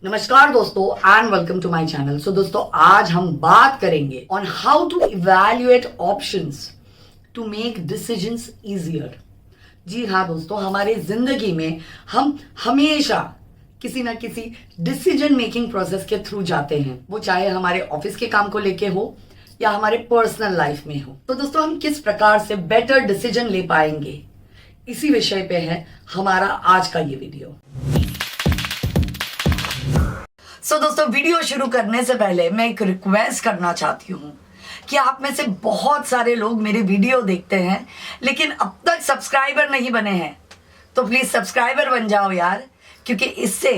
नमस्कार दोस्तों and welcome to my channel. So दोस्तों आज हम बात करेंगे on how to evaluate options to make decisions easier. जी हाँ दोस्तों, हमारे जिंदगी में हम हमेशा किसी ना किसी डिसीजन मेकिंग प्रोसेस के थ्रू जाते हैं, वो चाहे हमारे ऑफिस के काम को लेके हो या हमारे पर्सनल लाइफ में हो। तो दोस्तों हम किस प्रकार से बेटर डिसीजन ले पाएंगे, इसी विषय पे है हमारा आज का ये वीडियो। सो दोस्तों वीडियो शुरू करने से पहले मैं एक रिक्वेस्ट करना चाहती हूँ कि आप में से बहुत सारे लोग मेरे वीडियो देखते हैं लेकिन अब तक सब्सक्राइबर नहीं बने हैं, तो प्लीज सब्सक्राइबर बन जाओ यार, क्योंकि इससे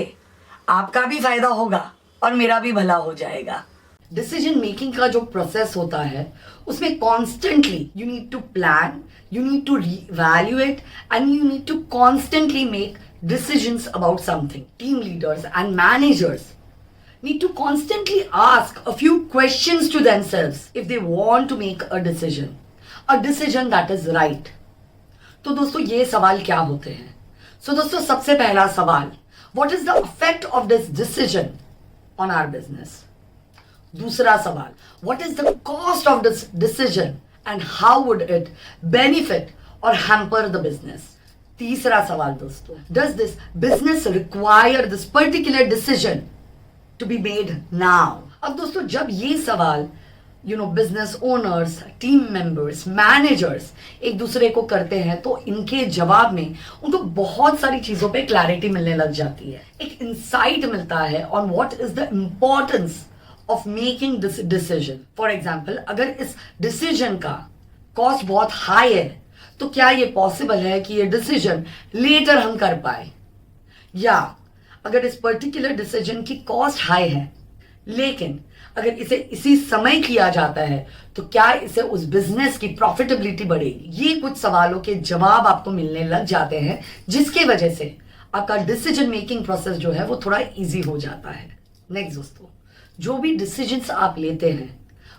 आपका भी फायदा होगा और मेरा भी भला हो जाएगा। डिसीजन मेकिंग का जो प्रोसेस होता है उसमें constantly you need to plan, you need to reevaluate and you need to constantly make decisions about something. Team leaders and managers need to constantly ask a few questions to themselves if they want to make a decision that is right. तो दोस्तों ये सवाल क्या होते हैं? So दोस्तों सबसे पहला सवाल, what is the effect of this decision on our business? दूसरा सवाल, what is the cost of this decision and how would it benefit or hamper the business? तीसरा सवाल दोस्तों, does this business require this particular decision to be made now? अब दोस्तों जब ये सवाल business owners, team members, managers एक दूसरे को करते हैं तो इनके जवाब में उनको बहुत सारी चीजों पे क्लैरिटी मिलने लग जाती है, एक इंसाइट मिलता है on what is the importance of making this decision. For example, अगर इस डिसीजन का कॉस्ट बहुत हाई है तो क्या ये पॉसिबल है कि ये डिसीजन लेटर हम कर पाए, या अगर इस पर्टिकुलर डिसीजन की कॉस्ट हाई है लेकिन अगर इसे इसी समय किया जाता है तो क्या इसे उस बिजनेस की प्रॉफिटेबिलिटी बढ़ेगी। ये कुछ सवालों के जवाब आपको मिलने लग जाते हैं जिसके वजह से आपका डिसीजन मेकिंग प्रोसेस जो है वो थोड़ा इजी हो जाता है। नेक्स्ट दोस्तों, जो भी डिसीजंस आप लेते हैं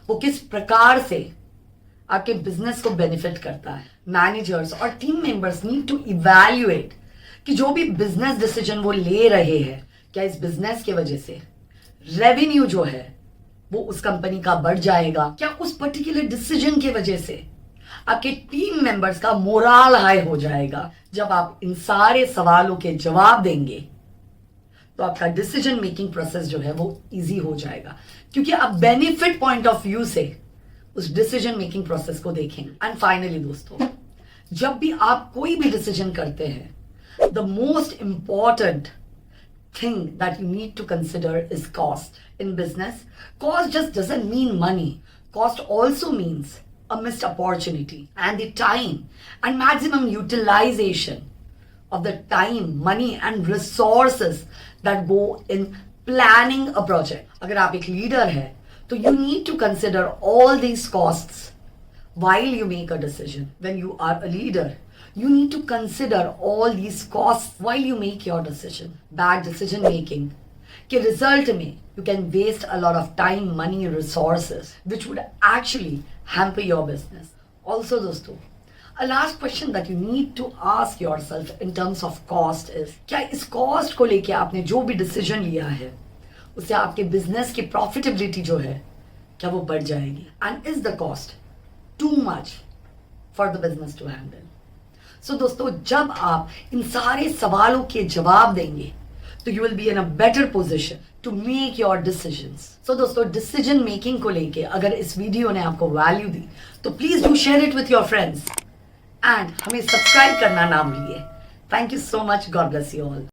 वो किस प्रकार से आपके बिजनेस को बेनिफिट करता है। मैनेजर्स और team members need to evaluate कि जो भी बिजनेस डिसीजन वो ले रहे हैं, क्या इस बिजनेस के वजह से रेवेन्यू जो है वो उस कंपनी का बढ़ जाएगा, क्या उस पर्टिकुलर डिसीजन की वजह से आपके टीम मेंबर्स का मोराल हाई हो जाएगा। जब आप इन सारे सवालों के जवाब देंगे तो आपका डिसीजन मेकिंग प्रोसेस जो है वो इजी हो जाएगा, क्योंकि आप बेनिफिट पॉइंट ऑफ व्यू से उस डिसीजन मेकिंग प्रोसेस को देखेंगे। एंड फाइनली दोस्तों, जब भी आप कोई भी डिसीजन करते हैं, the most important thing that you need to consider is cost. In business, cost just doesn't mean money. Cost also means a missed opportunity and the time and maximum utilization of the time, money and resources that go in planning a project. अगर आप एक leader है तो you need to consider all these costs while you make a decision. When you are a leader, you need to consider all these costs while you make your decision. Bad decision making के result में you can waste a lot of time, money, resources which would actually hamper your business. Also दोस्तों, a last question that you need to ask yourself in terms of cost is, क्या इस cost को लेके आपने जो भी decision लिया है उससे आपके business की profitability जो है क्या वो बढ़ जाएगी, and is the cost too much for the business to handle? सो दोस्तों जब आप इन सारे सवालों के जवाब देंगे तो you will be in a better position to make your decisions. So दोस्तों डिसीजन मेकिंग को लेके अगर इस वीडियो ने आपको वैल्यू दी तो please do share it with your friends and हमें सब्सक्राइब करना ना भूलिए। Thank you so much, God bless you all.